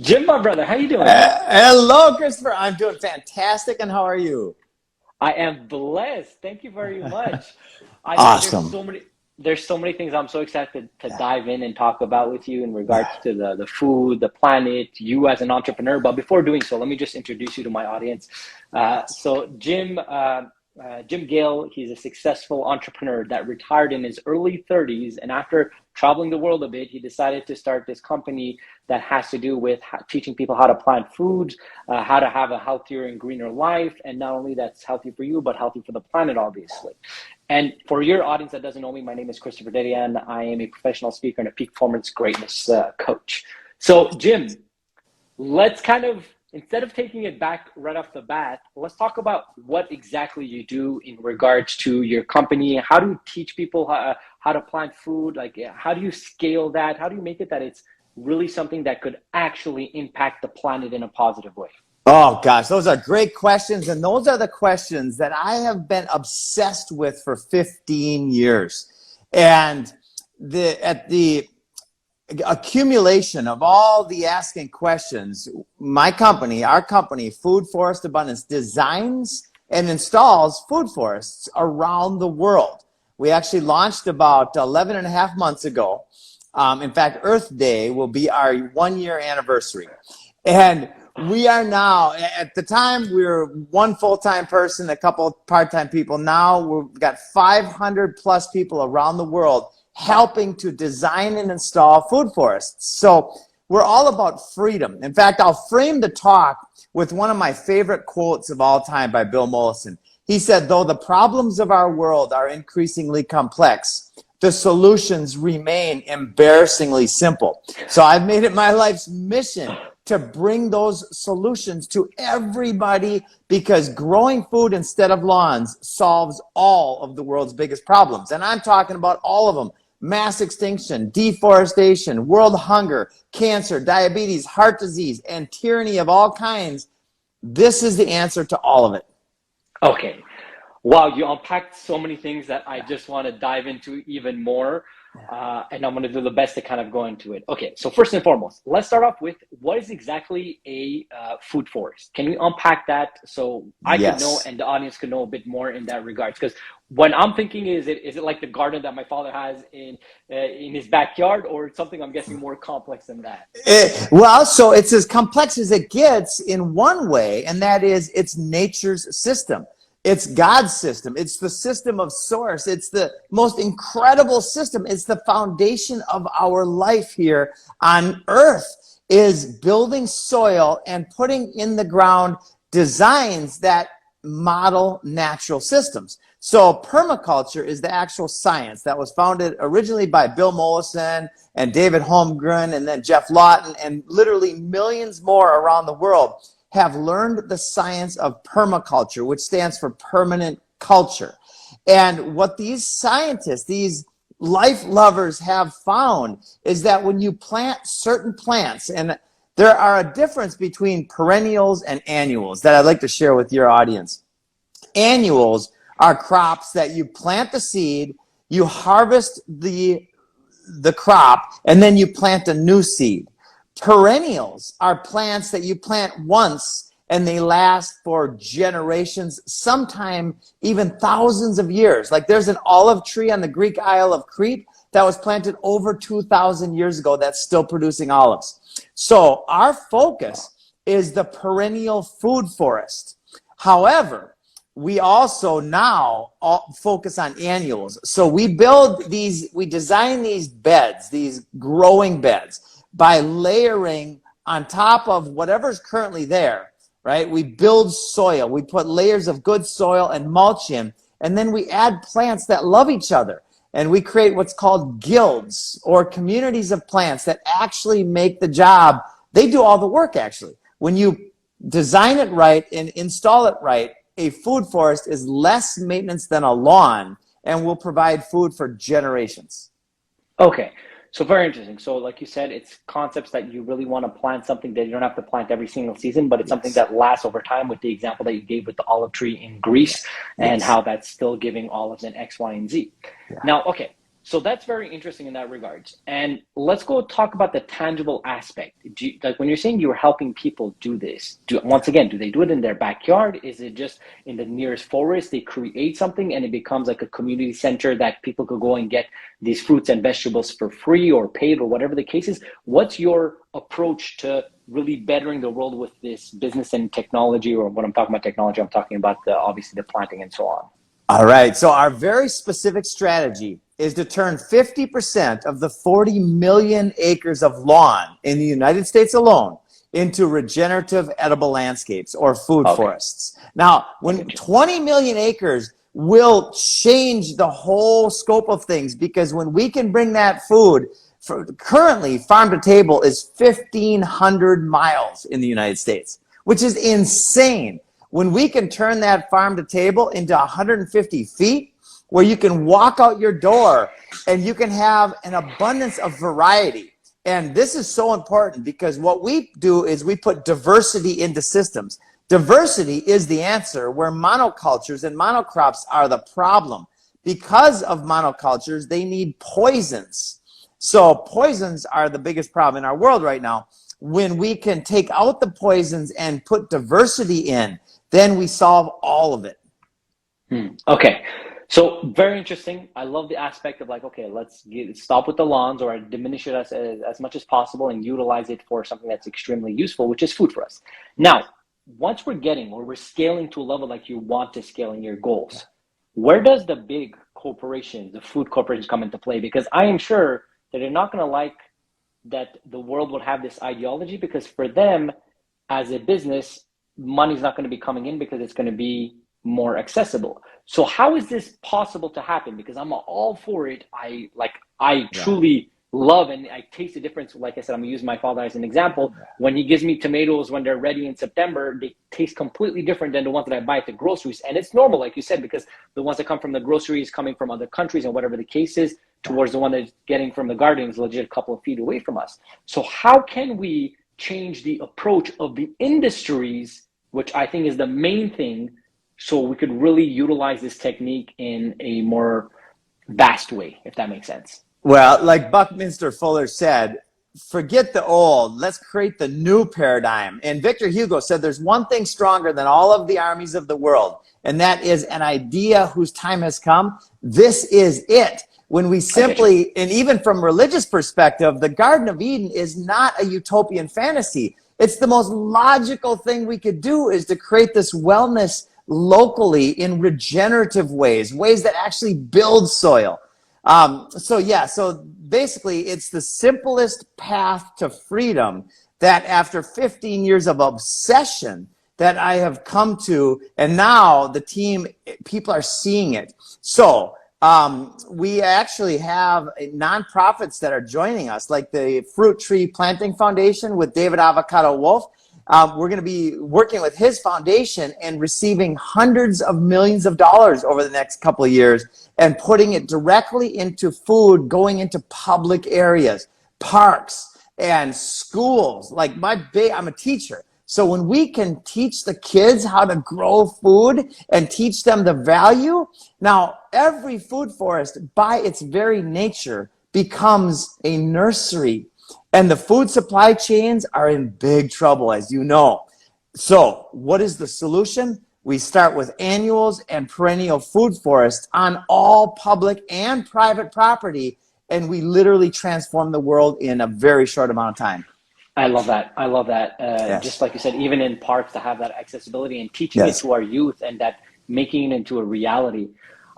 Jim, my brother, how you doing? Hello, Christopher. I'm doing fantastic, and how are you? I am blessed. Thank you very much. There's Awesome. so many things I'm so excited to dive in and talk about with you in regards to the food, the planet, you as an entrepreneur. But before doing so, let me just introduce you to my audience. Jim Gale, he's a successful entrepreneur that retired in his early 30s, and after traveling the world a bit, he decided to start this company that has to do with teaching people how to plant foods, how to have a healthier and greener life, and not only that's healthy for you, but healthy for the planet, obviously. And for your audience that doesn't know me, my name is Christopher Dedeyan. I am a professional speaker and a peak performance greatness coach. So, Jim, let's kind of, instead of taking it back right off the bat, let's talk about what exactly you do in regards to your company. How do you teach people how to plant food? Like, how do you scale that? How do you make it that it's really something that could actually impact the planet in a positive way? Oh, gosh, those are great questions, and those are the questions that I have been obsessed with for 15 years. And at the accumulation of all the asking questions, our company, Food Forest Abundance, designs and installs food forests around the world. We actually launched about 11 and a half months ago. In fact, Earth Day will be our 1 year anniversary. And we are now, at the time, we were one full-time person, a couple part-time people. Now we've got 500 plus people around the world helping to design and install food forests. So we're all about freedom. In fact, I'll frame the talk with one of my favorite quotes of all time by Bill Mollison. He said, "Though the problems of our world are increasingly complex, the solutions remain embarrassingly simple." So I've made it my life's mission to bring those solutions to everybody, because growing food instead of lawns solves all of the world's biggest problems. And I'm talking about all of them: mass extinction, deforestation, world hunger, cancer, diabetes, heart disease, and tyranny of all kinds. This is the answer to all of it. Okay. Wow, you unpacked so many things that I just want to dive into even more. And I'm going to do the best to kind of go into it. Okay, so first and foremost, let's start off with what is exactly a food forest? Can we unpack that so I could know Yes. and the audience could know a bit more in that regards? Because when I'm thinking, is it like the garden that my father has in his backyard, or it's something I'm guessing more complex than that? So it's as complex as it gets in one way, and that is it's nature's system. It's God's system. It's the system of source. It's the most incredible system. It's the foundation of our life here on earth, is building soil and putting in the ground designs that model natural systems. So permaculture is the actual science that was founded originally by Bill Mollison and David Holmgren and then Jeff Lawton, and literally millions more around the world have learned the science of permaculture, which stands for permanent culture. And what these scientists, these life lovers, have found is that when you plant certain plants, and there are a difference between perennials and annuals that I'd like to share with your audience. Annuals are crops that you plant the seed, you harvest the crop, and then you plant a new seed. Perennials are plants that you plant once and they last for generations, sometimes even thousands of years. Like there's an olive tree on the Greek Isle of Crete that was planted over 2,000 years ago that's still producing olives. So our focus is the perennial food forest. However, we also now focus on annuals. So we design these beds, these growing beds, by layering on top of whatever's currently there, right? We build soil. We put layers of good soil and mulch in, and then we add plants that love each other. And we create what's called guilds, or communities of plants that actually make the job. They do all the work, actually. When you design it right and install it right, a food forest is less maintenance than a lawn and will provide food for generations. Okay, so very interesting. So, like you said, it's concepts that you really want to plant something that you don't have to plant every single season, but it's something Yes. that lasts over time, with the example that you gave with the olive tree in Greece and Yes. how that's still giving olives in X, Y, and Z. Yeah. Now, okay, So that's very interesting in that regards. And let's go talk about the tangible aspect. Like when you're saying you're helping people do this, once again, do they do it in their backyard? Is it just in the nearest forest? They create something and it becomes like a community center that people could go and get these fruits and vegetables for free or paid or whatever the case is. What's your approach to really bettering the world with this business and technology? Or when I'm talking about technology, I'm talking about obviously the planting and so on. All right. So our very specific strategy is to turn 50% of the 40 million acres of lawn in the United States alone into regenerative edible landscapes or food forests. Now, when 20 million acres will change the whole scope of things, because when we can bring that food, currently farm to table is 1,500 miles in the United States, which is insane. When we can turn that farm to table into 150 feet, where you can walk out your door and you can have an abundance of variety. And this is so important because what we do is we put diversity into systems. Diversity is the answer where monocultures and monocrops are the problem. Because of monocultures, they need poisons. So poisons are the biggest problem in our world right now. When we can take out the poisons and put diversity in, then we solve all of it. Okay. So very interesting. I love the aspect of like, okay, let's stop with the lawns or diminish it as much as possible and utilize it for something that's extremely useful, which is food for us. Now, once we're scaling to a level like you want to scale in your goals, where does the big corporations, the food corporations come into play? Because I am sure that they're not going to like that the world would have this ideology, because for them as a business, money's not going to be coming in because it's going to be more accessible. So how is this possible to happen? Because I'm all for it. I truly love, and I taste the difference. Like I said, I'm gonna use my father as an example. When he gives me tomatoes when they're ready in September, they taste completely different than the ones that I buy at the groceries. And it's normal, like you said, because the ones that come from the groceries coming from other countries and whatever the case is, towards the one that's getting from the garden is legit a couple of feet away from us. So how can we change the approach of the industries, which I think is the main thing, so we could really utilize this technique in a more vast way, if that makes sense? Well, like Buckminster Fuller said, forget the old, let's create the new paradigm. And Victor Hugo said there's one thing stronger than all of the armies of the world, and that is an idea whose time has come. This is it. When we simply, and even from religious perspective, the Garden of Eden is not a utopian fantasy. It's the most logical thing we could do, is to create this wellness locally in regenerative ways that actually build soil. So basically it's the simplest path to freedom that after 15 years of obsession that I have come to, and now the team, people are seeing it. So we actually have nonprofits that are joining us, like the Fruit Tree Planting Foundation with David Avocado Wolf. We're going to be working with his foundation and receiving hundreds of millions of dollars over the next couple of years and putting it directly into food, going into public areas, parks, and schools. Like I'm a teacher. So when we can teach the kids how to grow food and teach them the value, now every food forest by its very nature becomes a nursery. And the food supply chains are in big trouble, as you know. So what is the solution? We start with annuals and perennial food forests on all public and private property, and we literally transform the world in a very short amount of time. I love that. I love that. Yes. Just like you said, even in parks, to have that accessibility and teaching it to our youth, and that making it into a reality.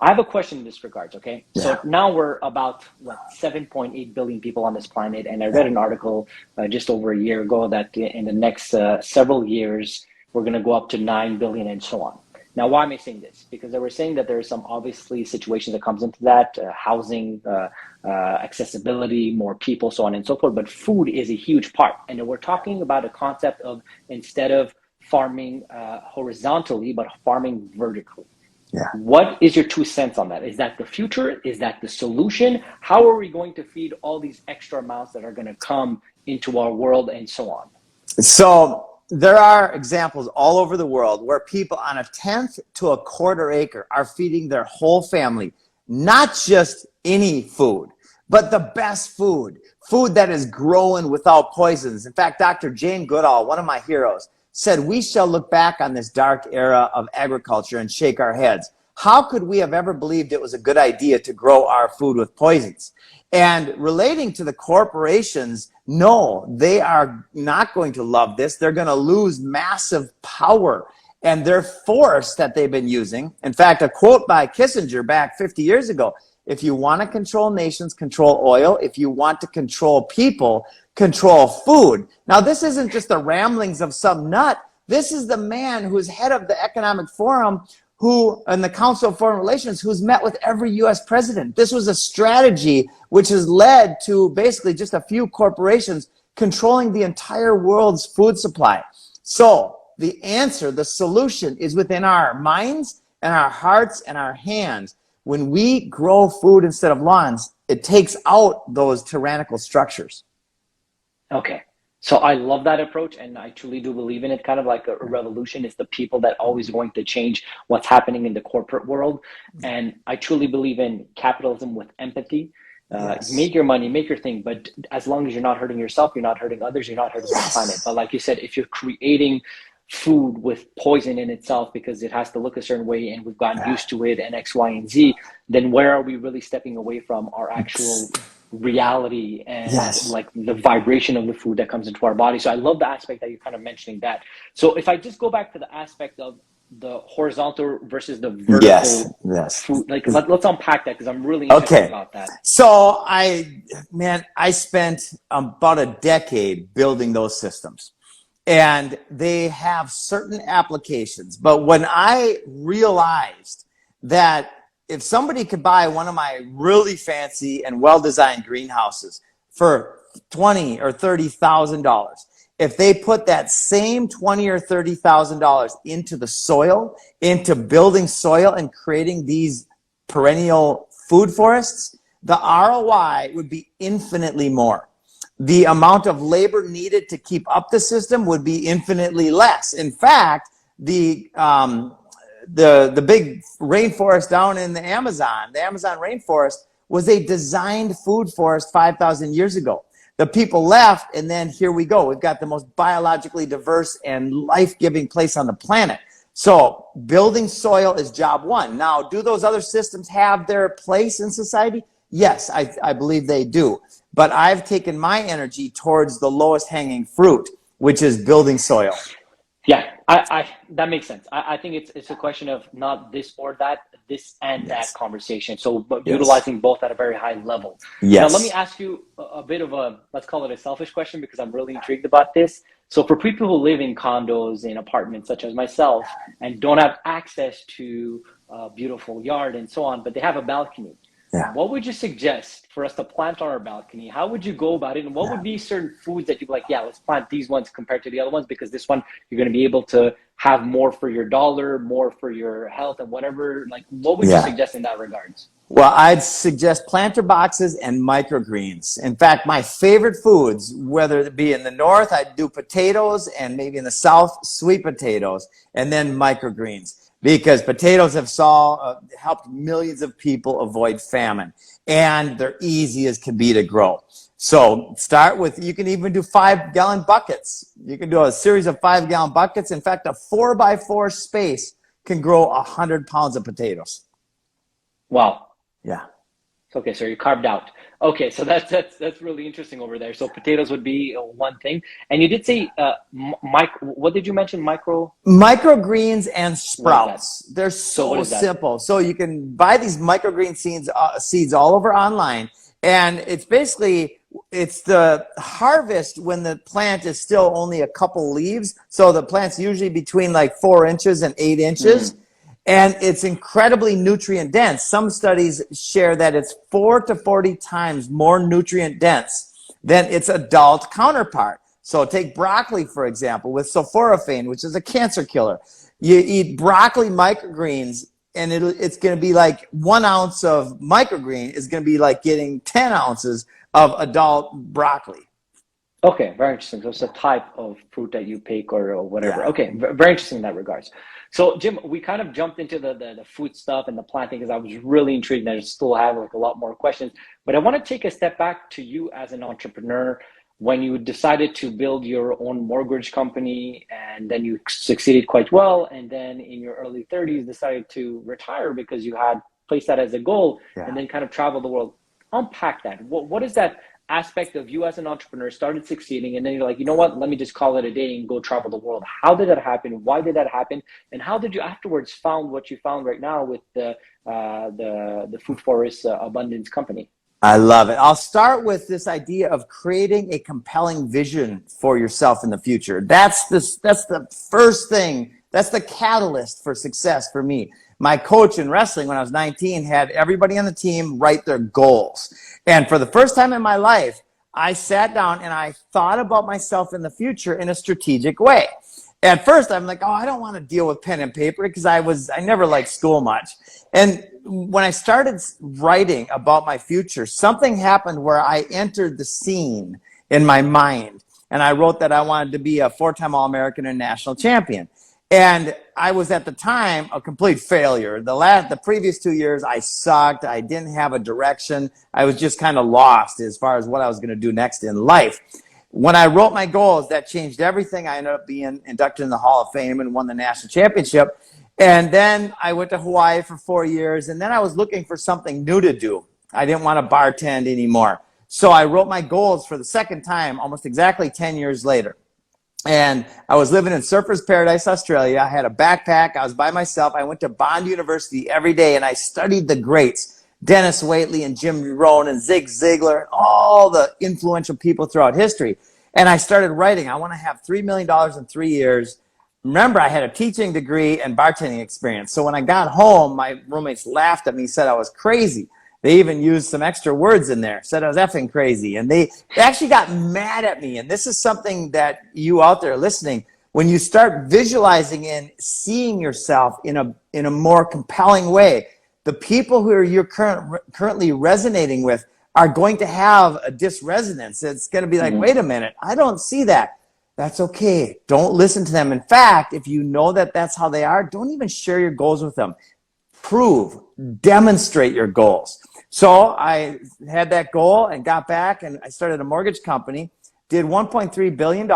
I have a question in this regards, okay? Yeah. So now we're about, 7.8 billion people on this planet, and I read an article just over a year ago that in the next several years, we're going to go up to 9 billion and so on. Now, why am I saying this? Because they were saying that there are some obviously situations that comes into that, housing, accessibility, more people, so on and so forth, but food is a huge part. And we're talking about a concept of, instead of farming horizontally, but farming vertically. Yeah. What is your 2 cents on that? Is that the future? Is that the solution? How are we going to feed all these extra amounts that are going to come into our world and so on? So there are examples all over the world where people on a 1/10 to a 1/4 acre are feeding their whole family, not just any food, but the best food, food that is grown without poisons. In fact, Dr. Jane Goodall, one of my heroes, said, we shall look back on this dark era of agriculture and shake our heads. How could we have ever believed it was a good idea to grow our food with poisons? And relating to the corporations, no, they are not going to love this. They're going to lose massive power and their force that they've been using. In fact, a quote by Kissinger back 50 years ago, if you want to control nations, control oil. If you want to control people, control food. Now, this isn't just the ramblings of some nut. This is the man who's head of the Economic Forum, who, and the Council of Foreign Relations, who's met with every U.S. president. This was a strategy which has led to basically just a few corporations controlling the entire world's food supply. So the answer, the solution is within our minds and our hearts and our hands. When we grow food instead of lawns, it takes out those tyrannical structures. Okay. So I love that approach, and I truly do believe in it. Kind of like a revolution. It's the people that always going to change what's happening in the corporate world. And I truly believe in capitalism with empathy. Yes. Make your money, make your thing, but as long as you're not hurting yourself, you're not hurting others, you're not hurting the planet. But like you said, if you're creating food with poison in itself because it has to look a certain way and we've gotten used to it and X, Y, and Z, then where are we really stepping away from our actual reality and like the vibration of the food that comes into our body? So I love the aspect that you're kind of mentioning that. So if I just go back to the aspect of the horizontal versus the vertical food, like let's unpack that because I'm really interested about that. So I spent about a decade building those systems. And they have certain applications. But when I realized that if somebody could buy one of my really fancy and well-designed greenhouses for $20,000 or $30,000, if they put that same $20,000 or $30,000 into the soil, into building soil and creating these perennial food forests, the ROI would be infinitely more. The amount of labor needed to keep up the system would be infinitely less. In fact, the big rainforest down in the Amazon rainforest was a designed food forest 5,000 years ago. The people left, and then here we go. We've got the most biologically diverse and life-giving place on the planet. So building soil is job one. Now, do those other systems have their place in society? Yes, I believe they do. But I've taken my energy towards the lowest hanging fruit, which is building soil. Yeah, that makes sense. I think it's a question of not this or that, this and that conversation. So but utilizing both at a very high level. Now, let me ask you a bit of a, let's call it a selfish question because I'm really intrigued about this. So for people who live in condos, in apartments such as myself, and don't have access to a beautiful yard and so on, but they have a balcony, what would you suggest for us to plant on our balcony? How would you go about it? And what would be certain foods that you'd be like, yeah, let's plant these ones compared to the other ones because this one, you're going to be able to have more for your dollar, more for your health and whatever. Like, what would you suggest in that regards? Well, I'd suggest planter boxes and microgreens. In fact, my favorite foods, whether it be in the north, I'd do potatoes, and maybe in the south, sweet potatoes, and then microgreens. Because potatoes have helped millions of people avoid famine. And they're easy as can be to grow. So start with, you can even do 5-gallon buckets. You can do a series of 5-gallon buckets. In fact, a 4x4 space can grow 100 pounds of potatoes. Wow. Yeah. Okay, so you're carved out. Okay, so that's really interesting over there. So potatoes would be one thing, and you did say what did you mention? Microgreens and sprouts. They're so simple. So you can buy these microgreen seeds all over online, and it's basically the harvest when the plant is still only a couple leaves. So the plant's usually between like 4 inches and 8 inches. And it's incredibly nutrient dense. Some studies share that it's 4 to 40 times more nutrient dense than its adult counterpart. So take broccoli, for example, with sulforaphane, which is a cancer killer. You eat broccoli microgreens, and it's going to be like 1 ounce of microgreen is going to be like getting 10 ounces of adult broccoli. Okay, very interesting. So it's a type of fruit that you pick or whatever. Yeah. Okay, very interesting in that regards. So Jim, we kind of jumped into the food stuff and the planting because I was really intrigued and I still have like a lot more questions. But I want to take a step back to you as an entrepreneur when you decided to build your own mortgage company and then you succeeded quite well. And then in your early 30s decided to retire because you had placed that as a goal and Yeah. then kind of travel the world. Unpack that. What is that aspect of you as an entrepreneur started succeeding and then you're like, you know what, let me just call it a day and go travel the world? How did that happen? Why did that happen? And how did you afterwards found what you found right now with the food forest abundance company? I love it. I'll start with this idea of creating a compelling vision for yourself in the future. That's the first thing. That's the catalyst for success for me. My coach in wrestling when I was 19 had everybody on the team write their goals. And for the first time in my life, I sat down and I thought about myself in the future in a strategic way. At first, I'm like, oh, I don't want to deal with pen and paper because I never liked school much. And when I started writing about my future, something happened where I entered the scene in my mind. And I wrote that I wanted to be a 4-time All-American and national champion. And I was at the time a complete failure. The previous 2 years, I sucked. I didn't have a direction. I was just kind of lost as far as what I was going to do next in life. When I wrote my goals, that changed everything. I ended up being inducted in the Hall of Fame and won the national championship. And then I went to Hawaii for 4 years. And then I was looking for something new to do. I didn't want to bartend anymore. So I wrote my goals for the second time, almost exactly 10 years later. And I was living in Surfers Paradise, Australia. I had a backpack. I was by myself. I went to Bond University every day and I studied the greats, Dennis Waitley and Jim Rohn and Zig Ziglar, and all the influential people throughout history. And I started writing. I want to have $3 million in 3 years. Remember, I had a teaching degree and bartending experience. So when I got home, my roommates laughed at me, said I was crazy. They even used some extra words in there, said I was effing crazy. And they actually got mad at me. And this is something that you out there listening, when you start visualizing and seeing yourself in a more compelling way, the people who you're currently resonating with are going to have a disresonance. It's going to be like, Mm-hmm. wait a minute, I don't see that. That's okay. Don't listen to them. In fact, if you know that that's how they are, don't even share your goals with them. Prove, demonstrate your goals. So I had that goal and got back and I started a mortgage company, did $1.3 billion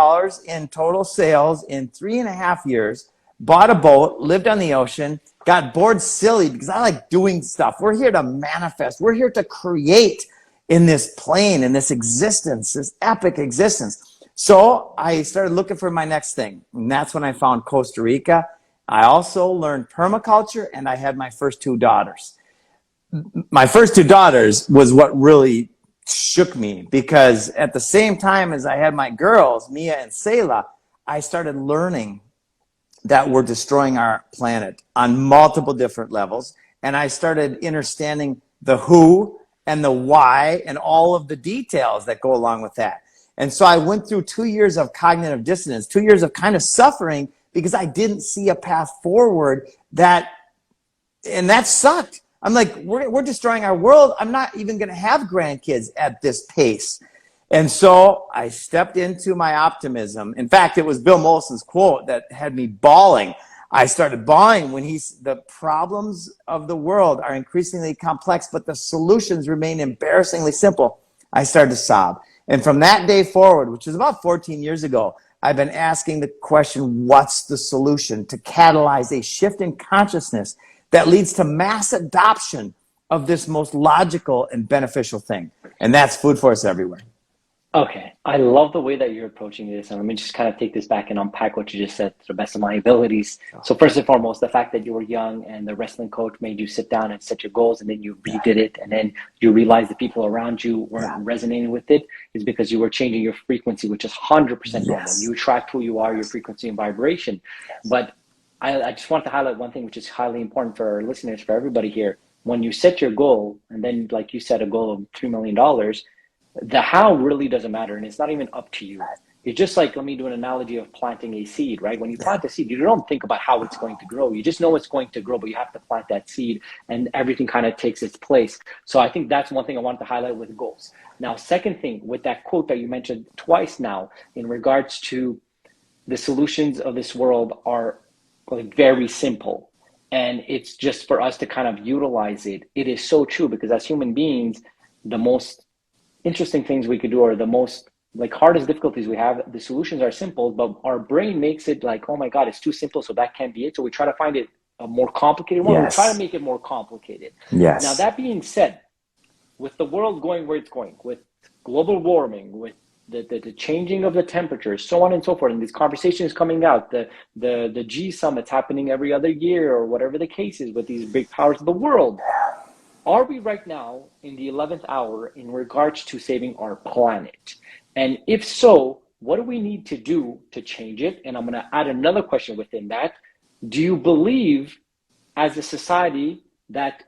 in total sales in 3.5 years, bought a boat, lived on the ocean, got bored silly because I like doing stuff. We're here to manifest. We're here to create in this plane, in this existence, this epic existence. So I started looking for my next thing. And that's when I found Costa Rica. I also learned permaculture and I had my first 2 daughters. My first 2 daughters was what really shook me because at the same time as I had my girls, Mia and Selah, I started learning that we're destroying our planet on multiple different levels. And I started understanding the who and the why and all of the details that go along with that. And so I went through 2 years of cognitive dissonance, 2 years of kind of suffering because I didn't see a path forward and that sucked. I'm like, we're destroying our world. I'm not even going to have grandkids at this pace. And so I stepped into my optimism. In fact, it was Bill Molson's quote that had me bawling. I started bawling when the problems of the world are increasingly complex, but the solutions remain embarrassingly simple. I started to sob. And from that day forward, which is about 14 years ago, I've been asking the question, what's the solution to catalyze a shift in consciousness that leads to mass adoption of this most logical and beneficial thing? And that's food for us everywhere. Okay, I love the way that you're approaching this, and let me just kind of take this back and unpack what you just said to the best of my abilities. So first and foremost, the fact that you were young and the wrestling coach made you sit down and set your goals, and then you redid it, and then you realized the people around you weren't resonating with it, is because you were changing your frequency, which is 100% normal. You attract who you are, your frequency and vibration. But I just want to highlight one thing, which is highly important for our listeners, for everybody here. When you set your goal, and then like you set a goal of $3 million, the how really doesn't matter, and it's not even up to you. It's just like, let me do an analogy of planting a seed, right? When you plant a seed, you don't think about how it's going to grow. You just know it's going to grow, but you have to plant that seed and everything kind of takes its place. So I think that's one thing I wanted to highlight with goals. Now, second thing, with that quote that you mentioned twice now, in regards to the solutions of this world are like very simple. And it's just for us to kind of utilize it. It is so true, because as human beings, the most interesting things we could do, or the most like hardest difficulties we have, the solutions are simple, but our brain makes it like, oh my God, it's too simple, so that can't be it. So we try to find it a more complicated one. Yes. We try to make it more complicated. Yes. Now, that being said, with the world going where it's going, with global warming, with the changing of the temperatures, so on and so forth, and these conversations coming out, the G summits happening every other year, or whatever the case is with these big powers of the world, are we right now in the 11th hour in regards to saving our planet? And if so, what do we need to do to change it? And I'm going to add another question within that. Do you believe as a society that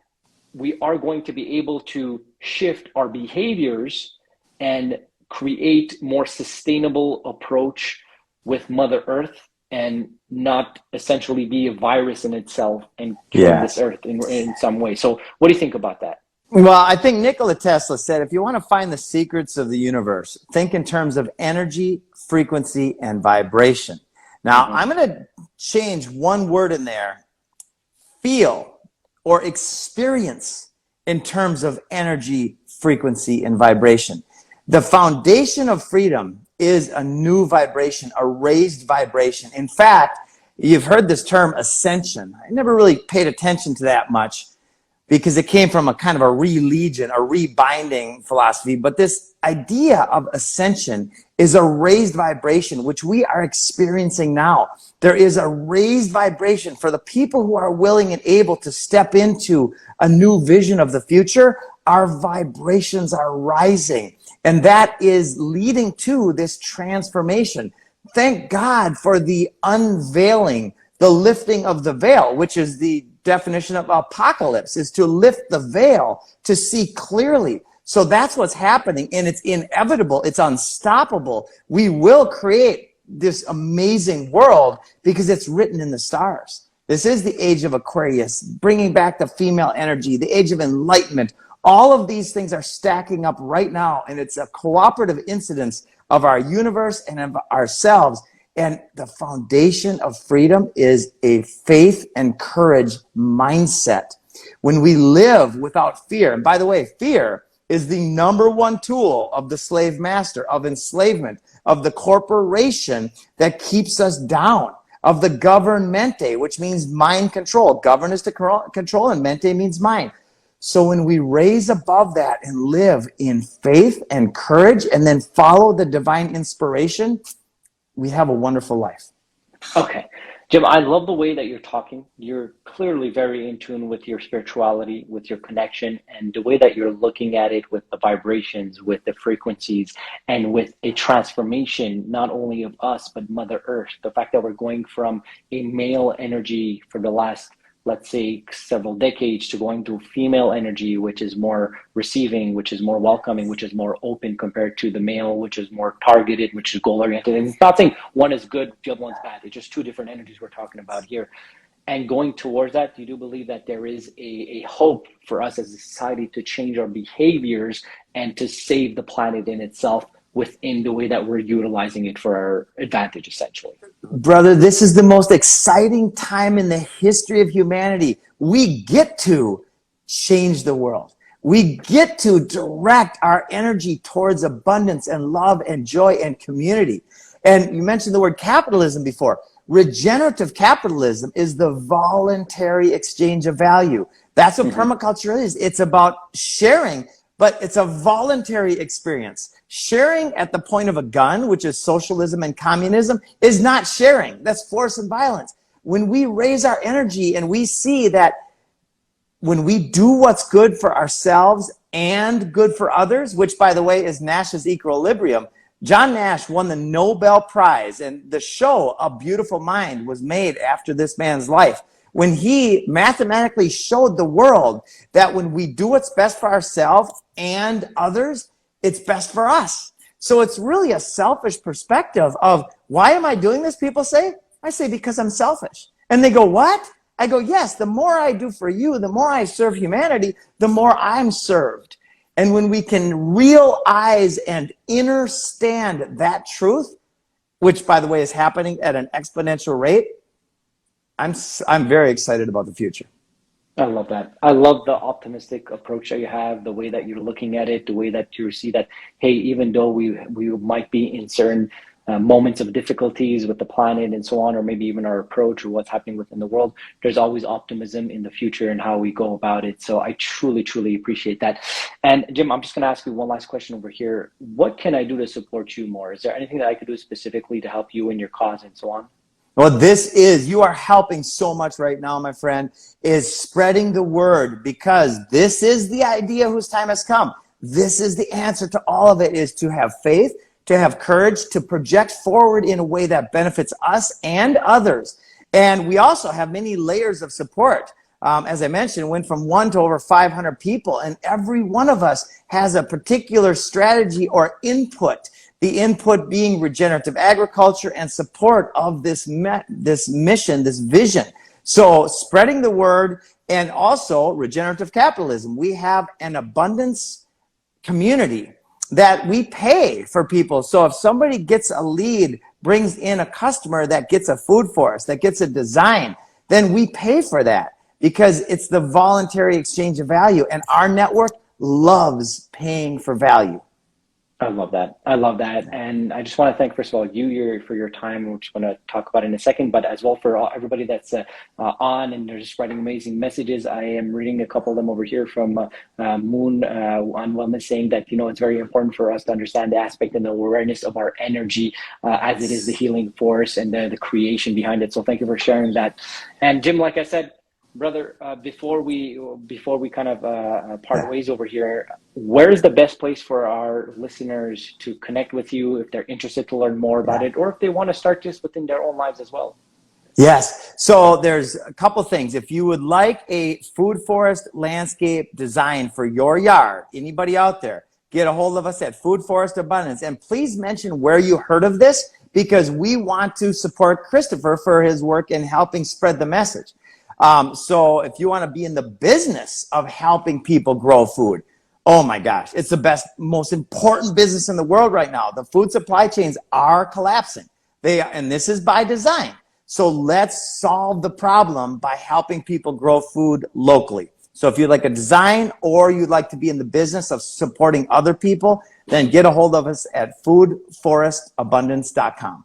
we are going to be able to shift our behaviors and create more sustainable approach with Mother Earth, and not essentially be a virus in itself and kill this earth in some way? So what do you think about that? Well, I think Nikola Tesla said, if you want to find the secrets of the universe, think in terms of energy, frequency, and vibration. Now, I'm going to change one word in there: feel or experience, in terms of energy, frequency, and vibration. The foundation of freedom is a new vibration, a raised vibration. In fact, you've heard this term ascension. I never really paid attention to that much, because it came from a kind of a religion, a rebinding philosophy. But this idea of ascension is a raised vibration, which we are experiencing now. There is a raised vibration for the people who are willing and able to step into a new vision of the future. Our vibrations are rising, and that is leading to this transformation. Thank God for the unveiling, the lifting of the veil, which is the definition of apocalypse, is to lift the veil to see clearly. So that's what's happening, and it's inevitable. It's unstoppable. We will create this amazing world because it's written in the stars. This is the age of Aquarius, bringing back the female energy, the age of enlightenment. All of these things are stacking up right now, and it's a cooperative incidence of our universe and of ourselves. And the foundation of freedom is a faith and courage mindset. When we live without fear, and by the way, fear is the number one tool of the slave master, of enslavement, of the corporation that keeps us down, of the governmente, which means mind control. Govern is to control, and mente means mind. So when we raise above that and live in faith and courage, and then follow the divine inspiration, we have a wonderful life. Okay. Jim, I love the way that you're talking. You're clearly very in tune with your spirituality, with your connection, and the way that you're looking at it, with the vibrations, with the frequencies, and with a transformation, not only of us, but Mother Earth. The fact that we're going from a male energy for the last, let's say, several decades, to going to female energy, which is more receiving, which is more welcoming, which is more open, compared to the male, which is more targeted, which is goal-oriented. And it's not saying one is good, the other one's bad. It's just two different energies we're talking about here. And going towards that, you do believe that there is a hope for us as a society to change our behaviors and to save the planet in itself within the way that we're utilizing it for our advantage, essentially. Brother, this is the most exciting time in the history of humanity. We get to change the world. We get to direct our energy towards abundance and love and joy and community. And you mentioned the word capitalism before. Regenerative capitalism is the voluntary exchange of value. That's what permaculture is. It's about sharing, but it's a voluntary experience. Sharing at the point of a gun, which is socialism and communism, is not sharing. That's force and violence. When we raise our energy and we see that when we do what's good for ourselves and good for others, which, by the way, is Nash's equilibrium. John Nash won the Nobel Prize, and the show A Beautiful Mind was made after this man's life, when he mathematically showed the world that when we do what's best for ourselves and others, it's best for us. So it's really a selfish perspective of, why am I doing this? People say, I say, because I'm selfish. And they go, what? I go, yes, the more I do for you, the more I serve humanity, the more I'm served. And when we can realize and understand that truth, which, by the way, is happening at an exponential rate, I'm very excited about the future. I love that. I love the optimistic approach that you have, the way that you're looking at it, the way that you see that, hey, even though we might be in certain moments of difficulties with the planet and so on, or maybe even our approach or what's happening within the world, there's always optimism in the future and how we go about it. So I truly, truly appreciate that. And Jim, I'm just going to ask you one last question over here. What can I do to support you more? Is there anything that I could do specifically to help you in your cause and so on? Well, you are helping so much right now, my friend, is spreading the word, because this is the idea whose time has come. This is the answer to all of it, is to have faith, to have courage, to project forward in a way that benefits us and others. And we also have many layers of support. As I mentioned, went from 1 to over 500 people, and every one of us has a particular strategy or input. The input being regenerative agriculture and support of this mission, this vision. So spreading the word, and also regenerative capitalism. We have an abundance community that we pay for people. So if somebody gets a lead, brings in a customer that gets a food forest, that gets a design, then we pay for that, because it's the voluntary exchange of value. And our network loves paying for value. I love that. I love that. And I just want to thank, first of all, for your time, which I'm going to talk about in a second, but as well for everybody that's on and they're just writing amazing messages. I am reading a couple of them over here from Moon on Wellness, saying that, it's very important for us to understand the aspect and the awareness of our energy as it is the healing force and the creation behind it. So thank you for sharing that. And Jim, like I said, brother, before we kind of part ways over here, where is the best place for our listeners to connect with you if they're interested to learn more about it, or if they want to start just within their own lives as well? Yes. So there's a couple things. If you would like a food forest landscape design for your yard, anybody out there, get a hold of us at Food Forest Abundance. And please mention where you heard of this, because we want to support Christopher for his work in helping spread the message. So if you want to be in the business of helping people grow food, oh my gosh, it's the best, most important business in the world right now. The food supply chains are collapsing. And this is by design. So let's solve the problem by helping people grow food locally. So if you'd like a design, or you'd like to be in the business of supporting other people, then get a hold of us at foodforestabundance.com.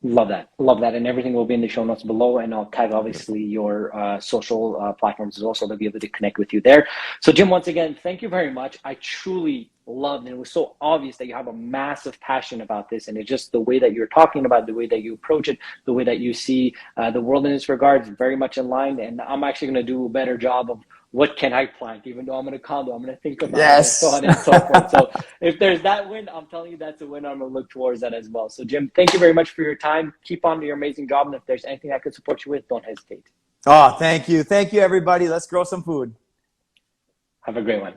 Love that. Love that. And everything will be in the show notes below. And I'll tag, obviously, your social platforms as well, so they'll be able to connect with you there. So, Jim, once again, thank you very much. I truly loved, and it was so obvious that you have a massive passion about this. And it's just the way that you're talking about it, the way that you approach it, the way that you see the world in this regard is very much in line. And I'm actually going to do a better job of what can I plant, even though I'm in a condo, I'm going to think about it and so on and so forth. So if there's that win, I'm telling you that's a win. I'm going to look towards that as well. So Jim, thank you very much for your time. Keep on your amazing job. And if there's anything I could support you with, don't hesitate. Oh, thank you. Thank you, everybody. Let's grow some food. Have a great one.